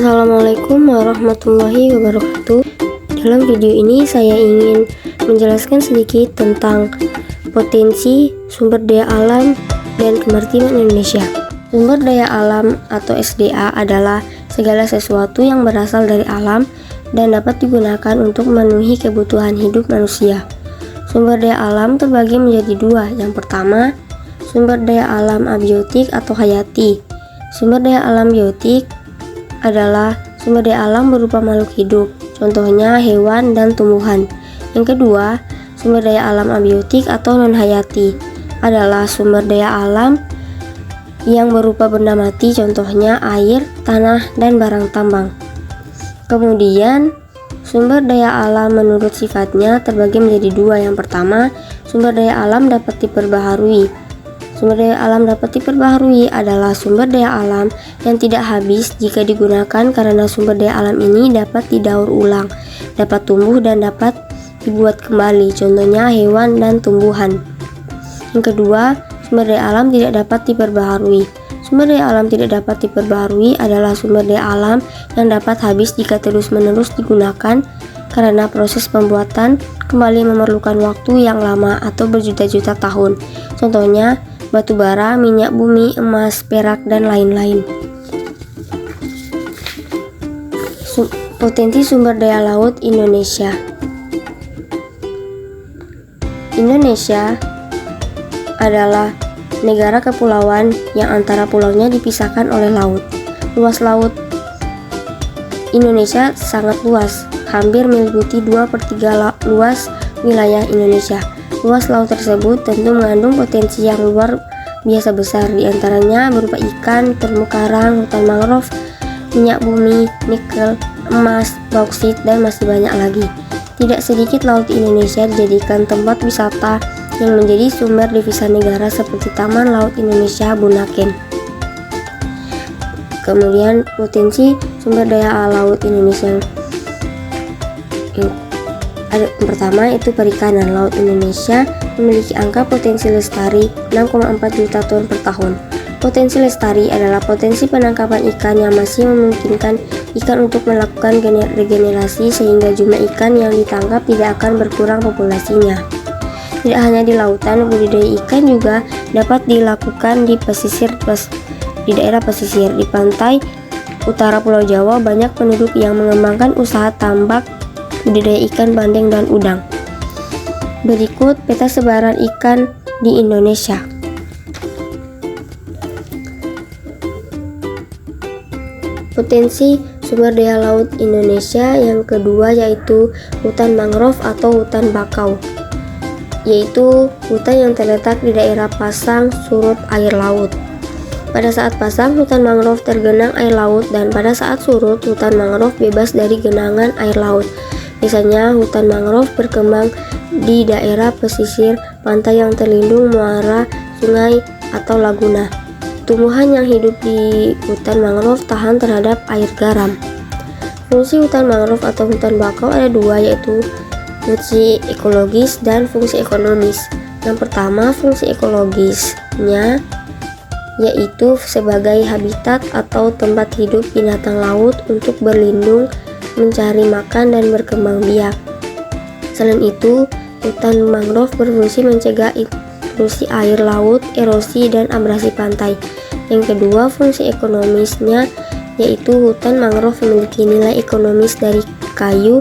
Assalamualaikum warahmatullahi wabarakatuh. Dalam video ini saya ingin menjelaskan sedikit tentang potensi sumber daya alam dan kemaritiman Indonesia. Sumber daya alam atau SDA adalah segala sesuatu yang berasal dari alam dan dapat digunakan untuk memenuhi kebutuhan hidup manusia. Sumber daya alam terbagi menjadi dua. Yang pertama, sumber daya alam abiotik atau hayati. Sumber daya alam biotik adalah sumber daya alam berupa makhluk hidup, contohnya hewan dan tumbuhan. Yang kedua, sumber daya alam abiotik atau non-hayati adalah sumber daya alam yang berupa benda mati, contohnya air, tanah, dan barang tambang. Kemudian, sumber daya alam menurut sifatnya terbagi menjadi dua. Yang pertama, sumber daya alam dapat diperbaharui. Sumber daya alam dapat diperbaharui adalah sumber daya alam yang tidak habis jika digunakan karena sumber daya alam ini dapat didaur ulang, dapat tumbuh dan dapat dibuat kembali, contohnya hewan dan tumbuhan. Yang kedua, sumber daya alam tidak dapat diperbaharui. Sumber daya alam tidak dapat diperbaharui adalah sumber daya alam yang dapat habis jika terus-menerus digunakan karena proses pembuatan kembali memerlukan waktu yang lama atau berjuta-juta tahun, contohnya batu bara, minyak bumi, emas, perak, dan lain-lain. Potensi sumber daya laut Indonesia. Indonesia adalah negara kepulauan yang antara pulaunya dipisahkan oleh laut. Luas laut Indonesia sangat luas, hampir meliputi 2/3 luas wilayah Indonesia. Luas laut tersebut tentu mengandung potensi yang luar biasa besar, diantaranya berupa ikan, terumbu karang, hutan mangrove, minyak bumi, nikel, emas, bauksit, dan masih banyak lagi. Tidak sedikit laut di Indonesia dijadikan tempat wisata yang menjadi sumber devisa negara seperti Taman Laut Indonesia Bunaken. Kemudian potensi sumber daya laut Indonesia yang pertama itu perikanan. Laut Indonesia memiliki angka potensi lestari 6,4 juta ton per tahun. Potensi lestari adalah potensi penangkapan ikan yang masih memungkinkan ikan untuk melakukan regenerasi sehingga jumlah ikan yang ditangkap tidak akan berkurang populasinya. Tidak hanya di lautan, budidaya ikan juga dapat dilakukan di daerah pesisir. Di pantai utara Pulau Jawa banyak penduduk yang mengembangkan usaha tambak, budidaya ikan bandeng dan udang. Berikut peta sebaran ikan di Indonesia. Potensi sumber daya laut Indonesia yang kedua yaitu hutan mangrove atau hutan bakau, yaitu hutan yang terletak di daerah pasang surut air laut. Pada saat pasang, hutan mangrove tergenang air laut, dan pada saat surut, hutan mangrove bebas dari genangan air laut. Biasanya hutan mangrove berkembang di daerah pesisir pantai yang terlindung muara, sungai, atau laguna. Tumbuhan yang hidup di hutan mangrove tahan terhadap air garam. Fungsi hutan mangrove atau hutan bakau ada dua, yaitu fungsi ekologis dan fungsi ekonomis. Yang pertama, fungsi ekologisnya yaitu sebagai habitat atau tempat hidup binatang laut untuk berlindung, mencari makan, dan berkembang biak. Selain itu, hutan mangrove berfungsi mencegah intrusi air laut, erosi, dan abrasi pantai. Yang kedua, fungsi ekonomisnya yaitu hutan mangrove memiliki nilai ekonomis dari kayu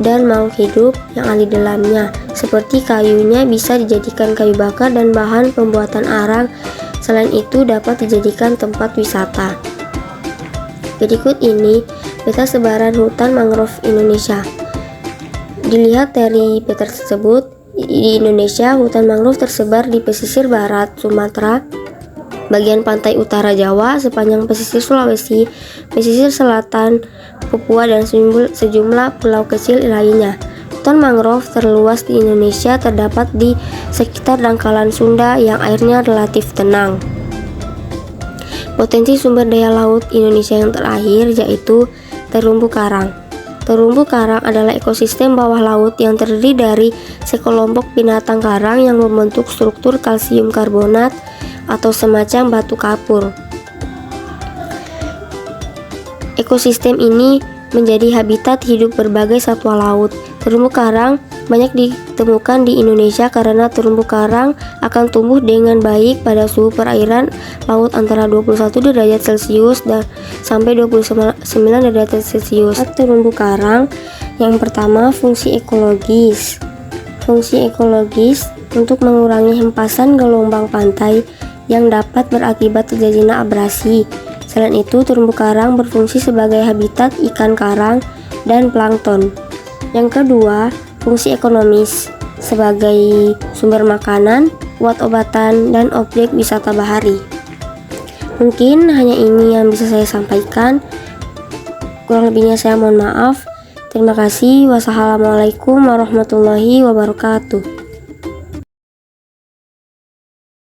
dan makhluk hidup yang ada di dalamnya. Seperti kayunya bisa dijadikan kayu bakar dan bahan pembuatan arang. Selain itu dapat dijadikan tempat wisata. Berikut ini peta sebaran hutan mangrove Indonesia. Dilihat dari peta tersebut, di Indonesia hutan mangrove tersebar di pesisir barat Sumatera, bagian pantai utara Jawa, sepanjang pesisir Sulawesi, pesisir selatan Papua, dan sejumlah pulau kecil lainnya. Hutan mangrove terluas di Indonesia terdapat di sekitar dangkalan Sunda yang airnya relatif tenang. Potensi sumber daya laut Indonesia yang terakhir yaitu terumbu karang. Terumbu karang adalah ekosistem bawah laut yang terdiri dari sekelompok binatang karang yang membentuk struktur kalsium karbonat atau semacam batu kapur. Ekosistem ini menjadi habitat hidup berbagai satwa laut. Terumbu karang banyak ditemukan di Indonesia karena terumbu karang akan tumbuh dengan baik pada suhu perairan laut antara 21 derajat Celcius dan sampai 29 derajat Celcius. Terumbu karang yang pertama, fungsi ekologis. Fungsi ekologis untuk mengurangi hempasan gelombang pantai yang dapat berakibat terjadinya abrasi. Selain itu, terumbu karang berfungsi sebagai habitat ikan karang dan plankton. Yang kedua, fungsi ekonomis sebagai sumber makanan, obat-obatan, dan objek wisata bahari. Mungkin hanya ini yang bisa saya sampaikan. Kurang lebihnya saya mohon maaf. Terima kasih. Wassalamualaikum warahmatullahi wabarakatuh.